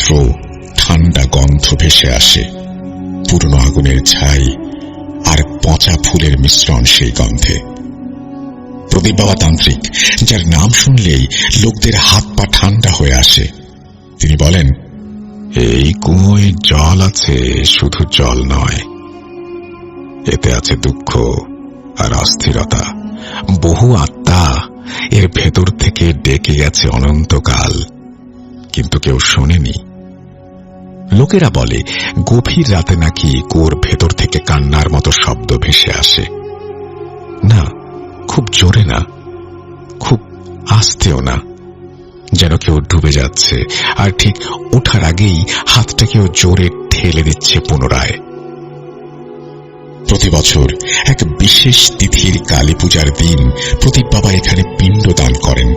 অজস্র ঠান্ডা গন্ধ ভেসে আসে, পুরনো আগুনের ছাই আর পচা ফুলের মিশ্রণ সেই গন্ধে। প্রদীপ বাবা তান্ত্রিক, যার নাম শুনলেই লোকদের হাত পা ঠান্ডা হয়ে আসে। তিনি বলেন, এই কুয়োয় জল আছে, শুধু জল নয়, এতে আছে দুঃখ আর অস্থিরতা। বহু আত্মা এর ভেতর থেকে ডেকে গেছে অনন্তকাল, কিন্তু কেউ শোনেনি। লোকেরা বলে গভীর রাতে নাকি কুয়োর ভেতর থেকে কান্নার মতো শব্দ ভেসে আসে। না, খুব জোরে না, খুব আস্তেও না, যেন কেউ ডুবে যাচ্ছে আর ঠিক ওঠার আগেই হাতটা কেউ জোরে ঠেলে দিচ্ছে পুনরায়। প্রতি বছর এক বিশেষ তিথির কালী পূজার দিন প্রদীপ বাবা এখানে পিণ্ড দান করেন।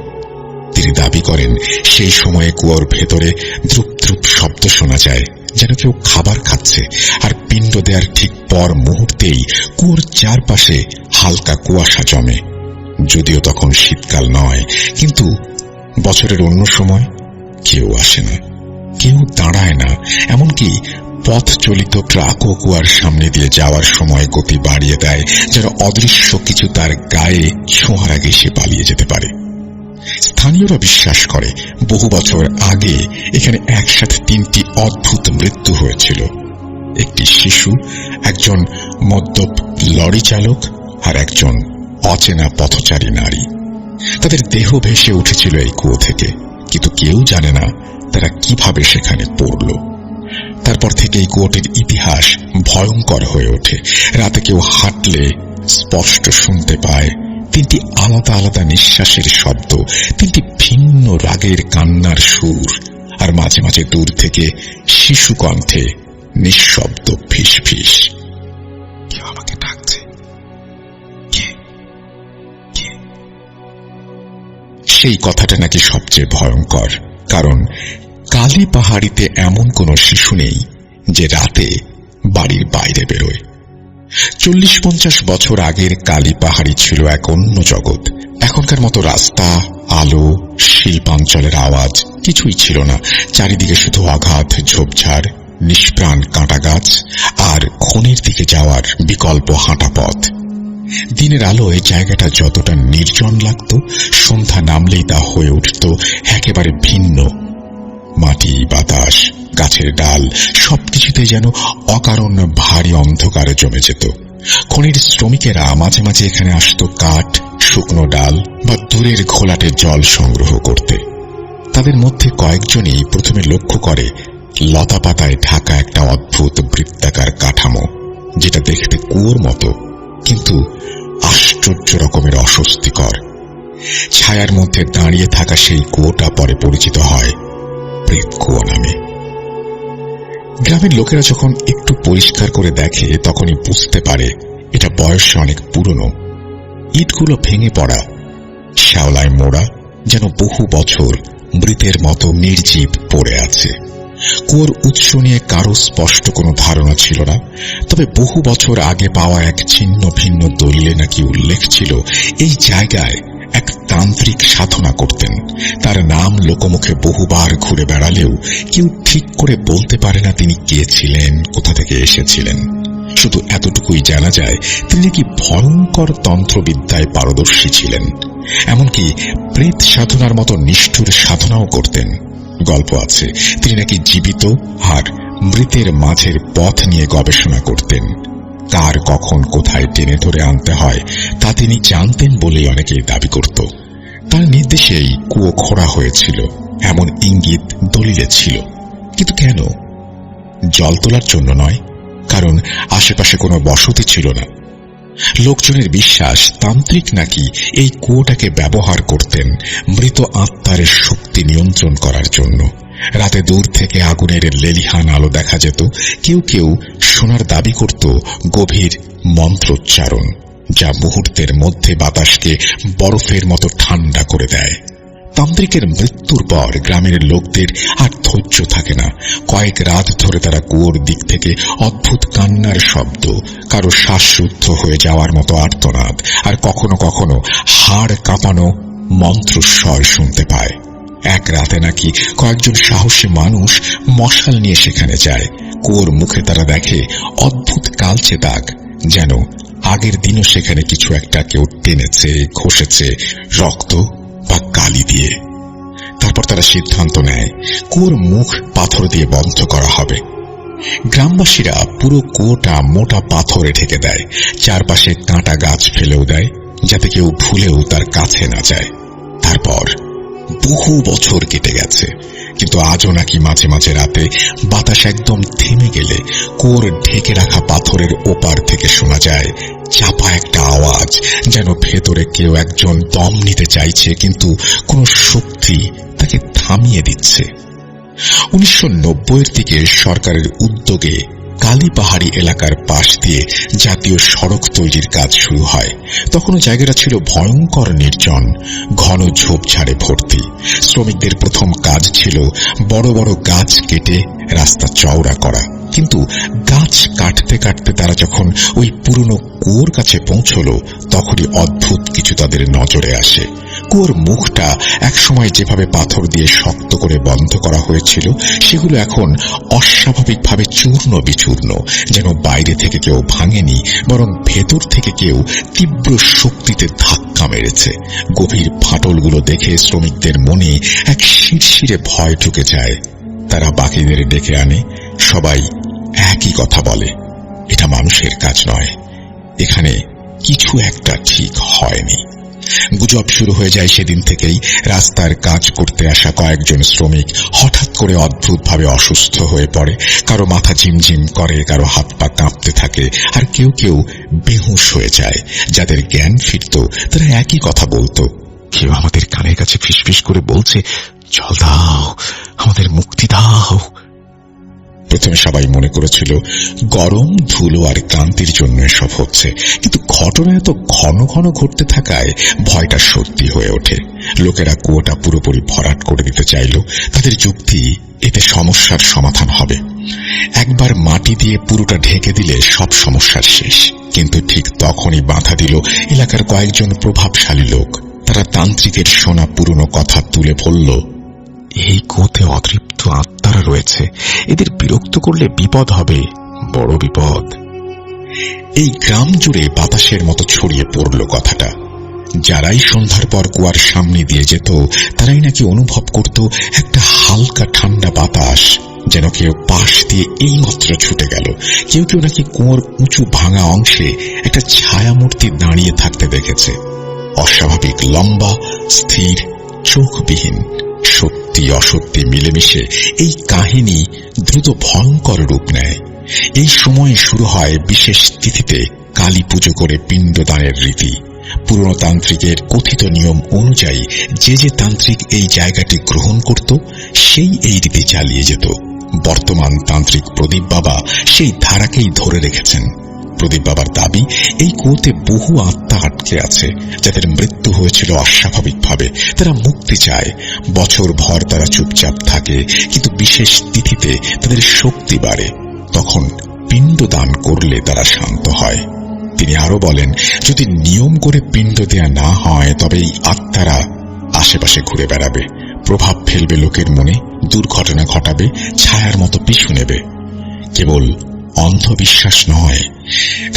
তিনি দাবি করেন সেই সময়ে কুয়োর ভেতরে দ্রুপ দ্রুপ শব্দ শোনা যায়, যেন কেউ খাবার খাচ্ছে, আর পিণ্ড দেওয়ার ঠিক পর মুহূর্তেই কুয়োর চারপাশে হালকা কুয়াশা জমে। যদিও তখন শীতকাল নয়, কিন্তু বছরের অন্য সময় কেউ আসে না, কেউ দাঁড়ায় না, এমনকি পথ চলিত ট্রাকও কুয়ার সামনে দিয়ে যাওয়ার সময় গতি বাড়িয়ে দেয়, যেন অদৃশ্য কিছু তার গায়ে ছোঁয়ার আগে সে পালিয়ে যেতে পারে। স্থানীয়রা বিশ্বাস করে বহু বছর আগে এখানে একসাথে 3টি অদ্ভুত মৃত্যু হয়েছিল। একটি শিশু, একজন মদ্যপ লরি চালক আর একজন অচেনা পথচারী নারী। তাদের দেহ ভেসে উঠেছিল এই কুয়ো থেকে, কিন্তু কেউ জানে না তারা কিভাবে সেখানে পড়ল। তারপর থেকে এই কুয়োটির ইতিহাস ভয়ঙ্কর হয়ে ওঠে। রাতে কেউ হাঁটলে স্পষ্ট শুনতে পায় 3টি আলাদা আলাদা নিঃশ্বাসের শব্দ, 3টি ভিন্ন রাগের কান্নার সুর, আর মাঝে মাঝে দূর থেকে শিশু কণ্ঠে নিঃশব্দ ফিস ফিস, কেউ আমাকে ডাকছে। সেই কথাটা নাকি সবচেয়ে ভয়ঙ্কর, কারণ কালী পাহাড়িতে এমন কোনো শিশু নেই যে রাতে বাড়ির বাইরে বেরোয়। 40-50 বছর আগের কালী পাহাড়ি ছিল এক অন্য জগৎ। এখনকার মতো রাস্তা, আলো, শিল্পাঞ্চলের আওয়াজ কিছুই ছিল না। চারিদিকে শুধু অগাধ ঝোপঝাড়, নিষ্প্রাণ কাঁটা গাছ আর খনির দিকে যাওয়ার বিকল্প হাঁটা পথ। দিনের আলোয় জায়গাটা যতটা নির্জন লাগত, সন্ধ্যা নামলেই তা হয়ে উঠত একেবারে ভিন্ন। মাটি, বাতাস, গাছের ডাল সবকিছুতে যেন অকারণ ভারী অন্ধকারে জমে যেত। খনির শ্রমিকেরা মাঝে মাঝে এখানে আসত কাঠ, শুকনো ডাল বা দূরের ঘোলাটে জল সংগ্রহ করতে। তাদের মধ্যে কয়েকজনই প্রথমে লক্ষ্য করে লতা পাতায় ঢাকা একটা অদ্ভুত বৃত্তাকার কাঠামো, যেটা দেখতে কুয়োর মতো, কিন্তু আশ্চর্য রকমের অস্বস্তিকর। ছায়ার মধ্যে দাঁড়িয়ে থাকা সেই কুয়োটা পরে পরিচিত হয় প্রেত কুয়ো নামে। গ্রামের লোকেরা যখন একটু পরিষ্কার করে দেখে, তখনই বুঝতে পারে এটা বয়সে অনেক পুরনো। ইটগুলো ভেঙে পড়া, শ্যাওলায় মোড়া, যেন বহু বছর মৃতের মতো নির্জীব পড়ে আছে। কুয়োর উৎস নিয়ে কারো স্পষ্ট কোনো ধারণা ছিল না, তবে বহু বছর আগে পাওয়া এক ছিন্ন ভিন্ন দলিলে নাকি উল্লেখ ছিল এই জায়গায় এক তান্ত্রিক সাধনা করতেন। তার নাম লোকমুখে বহুবার ঘুরে বেড়ালেও কেউ ঠিক করে বলতে পারে না তিনি কে ছিলেন, কোথা থেকে এসেছিলেন। শুধু এতটুকুই জানা যায় তিনি নাকি ভয়ঙ্কর তন্ত্রবিদ্যায় পারদর্শী ছিলেন, এমনকি প্রেত সাধনার মতো নিষ্ঠুর সাধনাও করতেন। গল্প আছে তিনি নাকি জীবিত আর মৃতের মাঝের পথ নিয়ে গবেষণা করতেন। কার কখন কোথায় টেনে ধরে আনতে হয় তা তিনি জানতেন বলেই অনেকেই দাবি করত। তার নির্দেশেই কুয়ো খোঁড়া হয়েছিল এমন ইঙ্গিত দলিলে ছিল, কিন্তু কেন? জল তোলার জন্য নয়, কারণ আশেপাশে কোনো বসতি ছিল না। লোকজনের বিশ্বাস তান্ত্রিক নাকি এই কুয়োটাকে ব্যবহার করতেন মৃত আত্মার শক্তি নিয়ন্ত্রণ করার জন্য। রাতে দূর থেকে আগুনের লেলিহান আলো দেখা যেত। কেউ কেউ শোনার দাবি করত গভীর মন্ত্রোচ্চারণ, যা মুহূর্তের মধ্যে বাতাসকে বরফের মতো ঠান্ডা করে দেয়। তান্ত্রিকের মৃত্যুর পর গ্রামের লোকদের আর ধৈর্য থাকে না। কয়েক রাত ধরে তারা কুয়োর দিক থেকে অদ্ভুত কান্নার শব্দ, কারো শ্বাসরুদ্ধ হয়ে যাওয়ার মতো আর্তনাদ, আর কখনো কখনো হাড় কাঁপানো মন্ত্রস্বর শুনতে পায়। এক রাতে নাকি কয়েকজন সাহসী মানুষ মশাল নিয়ে সেখানে যায়। কুয়োর মুখে তারা দেখে অদ্ভুত কালচে দাগ, যেন আগের দিনও সেখানে কিছু একটা কেউ টেনেছে, ঘষেছে, রক্ত বা কালি দিয়ে। তারপর তারা সিদ্ধান্ত নেয় কুয়োর মুখ পাথর দিয়ে বন্ধ করা হবে। গ্রামবাসীরা পুরো কুয়োটা মোটা পাথরে ঢেকে দেয়, চারপাশে কাঁটা গাছ ফেলেও দেয় যাতে কেউ ভুলেও তার কাছে না যায়। তারপর বহু বছর কেটে গেছে, কিন্তু আজও নাকি মাঝে মাঝে রাতে বাতাস একদম থেমে গেলে কুয়োর ঢেকে রাখা পাথরের ওপার থেকে শোনা যায় চাপা একটা আওয়াজ, যেন ভেতরে কেউ একজন দম নিতে চাইছে কিন্তু কোনো শক্তি তাকে থামিয়ে দিচ্ছে। 1990-এর দিকে সরকারের উদ্যোগে কালী পাহাড়ি এলাকার পাশ দিয়ে জাতীয় সড়ক তৈরির কাজ শুরু হয়। তখনও জায়গাটা ছিল ভয়ঙ্কর নির্জন, ঘন ঝোপঝাড়ে ভর্তি। শ্রমিকদের প্রথম কাজ ছিল বড় বড় গাছ কেটে রাস্তা চওড়া করা। কিন্তু গাছ কাটতে কাটতে তারা যখন ওই পুরনো কুয়োর কাছে পৌঁছল, তখনই অদ্ভুত কিছু তাদের নজরে আসে। কুয়োর মুখটা একসময় যেভাবে পাথর দিয়ে শক্ত করে বন্ধ করা হয়েছিল, সেগুলো এখন অস্বাভাবিকভাবে চূর্ণ বিচূর্ণ, যেন বাইরে থেকে কেউ ভাঙেনি, বরং ভেতর থেকে কেউ তীব্র শক্তিতে ধাক্কা মেরেছে। গভীর ফাটলগুলো দেখে শ্রমিকদের মনে এক শিরশিরে ভয় ঢুকে যায়। তারা বাকিদের ডেকে আনে। সবাই একই কথা বলে, এটা মানুষের কাজ নয়, এখানে কিছু একটা ঠিক হয়নি। গুজব শুরু হয়ে যায় সেদিন থেকেই। রাস্তার কাজ করতে আসা কয়েকজন শ্রমিক হঠাৎ করে অদ্ভুতভাবে অসুস্থ হয়ে পড়ে। কারো মাথা ঝিমঝিম করে, কারো হাত পা কাঁপতে থাকে, আর কেউ কেউ বেহুঁশ হয়ে যায়। যাদের জ্ঞান ফিরত তারা একই কথা বলতো, কেউ আমাদের কানের কাছে ফিসফিস করে বলছে, জল দাও, আমাদের মুক্তি দাও। প্রথমে সবাই মনে করেছিল গরম, ধুলো আর ক্লান্তির জন্য এসব হচ্ছে, কিন্তু ঘটনা এত ঘন ঘন ঘটতে থাকায় ভয়টা সত্যি হয়ে ওঠে। লোকেরা কুয়োটা পুরোপুরি ভরাট করে দিতে চাইল। তাদের যুক্তি, এতে সমস্যার সমাধান হবে। একবার মাটি দিয়ে পুরোটা ঢেকে দিলে সব সমস্যার শেষ। কিন্তু ঠিক তখনই বাধা দিল এলাকার কয়েকজন প্রভাবশালী লোক। তারা তান্ত্রিকের শোনা পুরনো কথা তুলে বলল, এই কুয়োতে অতৃপ্ত আত্মারা রয়েছে, এদের বিরক্ত করলে বিপদ হবে, বড় বিপদ। এই গ্রাম জুড়ে বাতাসের মতো ছড়িয়ে পড়ল কথাটা। যারাই সন্ধ্যার পর কুয়ার সামনে দিয়ে যেত, তারাই নাকি অনুভব করত একটা হালকা ঠান্ডা বাতাস, যেন কেউ পাশ দিয়ে এইমাত্র ছুটে গেল। কেউ কেউ নাকি কুয়োর উঁচু ভাঙা অংশে একটা ছায়ামূর্তি দাঁড়িয়ে থাকতে দেখেছে। অস্বাভাবিক লম্বা, স্থির, চোখবিহীন। সত্যি অসত্যি মিলেমিশে এই কাহিনী দ্রুত ভয়ঙ্কর রূপ নেয়। এই সময়ে শুরু হয় বিশেষ তিথিতে কালী পুজো করে পিণ্ডদানের রীতি। পুরনো তান্ত্রিকের কথিত নিয়ম অনুযায়ী যে যে তান্ত্রিক এই জায়গাটি গ্রহণ করত, সেই এই রীতি চালিয়ে যেত। বর্তমান তান্ত্রিক প্রদীপ বাবা সেই ধারাকেই ধরে রেখেছেন। প্রদীপ বাবার দাবি, এই কুয়োতে বহু আত্মা আটকে আছে, যাদের মৃত্যু হয়েছিল অস্বাভাবিকভাবে। তারা মুক্তি চায়। বছর ভর তারা চুপচাপ থাকে, কিন্তু বিশেষ তিথিতে তাদের শক্তি বাড়ে। তখন পিণ্ডদান করলে তারা শান্ত হয়। তিনি আরো বলেন, যদি নিয়ম করে পিণ্ড দেয়া না হয়, তবে এই আত্মারা আশেপাশে ঘুরে বেড়াবে, প্রভাব ফেলবে লোকের মনে, দুর্ঘটনা ঘটাবে, ছায়ার মতো পিছু নেবে। কেবল অন্ধবিশ্বাস নয়,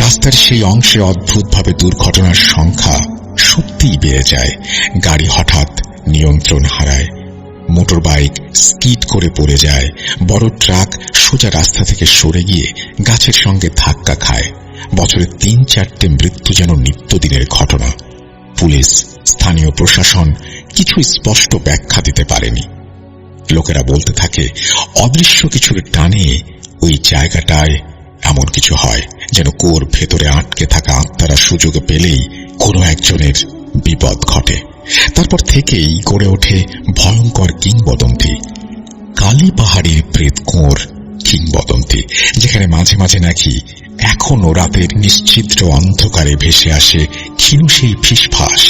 রাস্তার সেই অংশে অদ্ভুতভাবে দুর্ঘটনার সংখ্যা সত্যিই বেড়ে যায়। গাড়ি হঠাৎ নিয়ন্ত্রণ হারায়, মোটর বাইক স্কিড করে পড়ে যায়, বড় ট্রাক সোজা রাস্তা থেকে সরে গিয়ে গাছের সঙ্গে ধাক্কা খায়। বছরে ৩-৪টে মৃত্যু যেন নিত্যদিনের ঘটনা। পুলিশ, স্থানীয় প্রশাসন কিছু স্পষ্ট ব্যাখ্যা দিতে পারেনি। লোকেরা বলতে থাকে, অদৃশ্য কিছুর টানে ওই জায়গাটায় এমন কিছু হয়, যেন কুয়োর ভেতরে আটকে থাকা আত্মারা সুযোগ পেলেই কোনো একজনের বিপদ ঘটে। তারপর থেকেই গড়ে ওঠে ভয়ঙ্কর কিংবদন্তি, কালী পাহাড়ির প্রেত কুয়োর কিংবদন্তি, যেখানে মাঝে মাঝে নাকি এখনো রাতের নিশ্ছিদ্র অন্ধকারে ভেসে আসে ক্ষীণ সেই ফিসফাস।